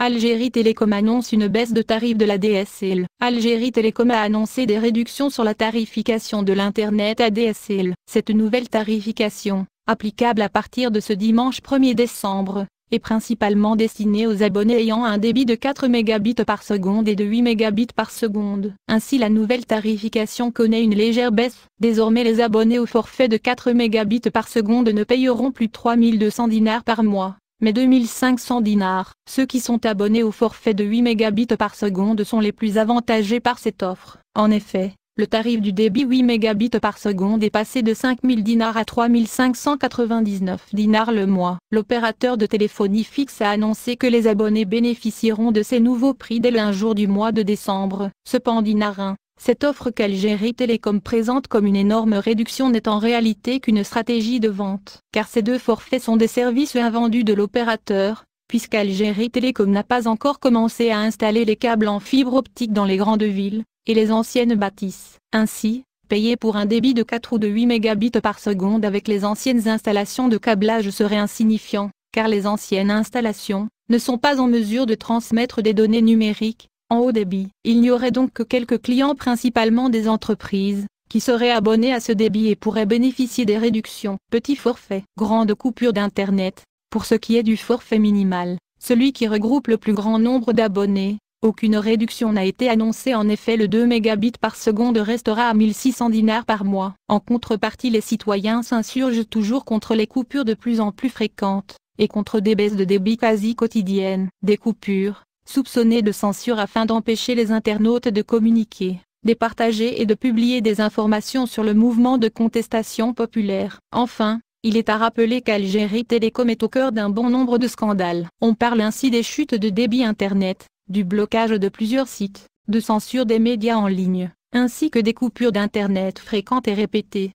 Algérie Télécom annonce une baisse de tarifs de la DSL. Algérie Télécom a annoncé des réductions sur la tarification de l'Internet ADSL. Cette nouvelle tarification, applicable à partir de ce dimanche 1er décembre, est principalement destinée aux abonnés ayant un débit de 4 mégabits par seconde et de 8 mégabits par seconde. Ainsi la nouvelle tarification connaît une légère baisse. Désormais les abonnés au forfait de 4 mégabits par seconde ne payeront plus 3200 dinars par mois, mais 2500 dinars. Ceux qui sont abonnés au forfait de 8 mégabits par seconde sont les plus avantagés par cette offre. En effet, le tarif du débit 8 mégabits par seconde est passé de 5000 dinars à 3599 dinars le mois. L'opérateur de téléphonie fixe a annoncé que les abonnés bénéficieront de ces nouveaux prix dès le 1 jour du mois de décembre. Cependant, cette offre qu'Algérie Télécom présente comme une énorme réduction n'est en réalité qu'une stratégie de vente, car ces deux forfaits sont des services invendus de l'opérateur, puisqu'Algérie Télécom n'a pas encore commencé à installer les câbles en fibre optique dans les grandes villes et les anciennes bâtisses. Ainsi, payer pour un débit de 4 ou de 8 mégabits par seconde avec les anciennes installations de câblage serait insignifiant, car les anciennes installations ne sont pas en mesure de transmettre des données numériques en haut débit. Il n'y aurait donc que quelques clients, principalement des entreprises, qui seraient abonnés à ce débit et pourraient bénéficier des réductions. Petit forfait, grande coupure d'Internet. Pour ce qui est du forfait minimal, celui qui regroupe le plus grand nombre d'abonnés, aucune réduction n'a été annoncée. En effet, le 2 mégabits par seconde restera à 1600 dinars par mois. En contrepartie, les citoyens s'insurgent toujours contre les coupures de plus en plus fréquentes, et contre des baisses de débit quasi quotidiennes. Des coupures, soupçonnées de censure afin d'empêcher les internautes de communiquer, de partager et de publier des informations sur le mouvement de contestation populaire. Enfin, il est à rappeler qu'Algérie Télécom est au cœur d'un bon nombre de scandales. On parle ainsi des chutes de débit Internet, du blocage de plusieurs sites, de censure des médias en ligne, ainsi que des coupures d'Internet fréquentes et répétées.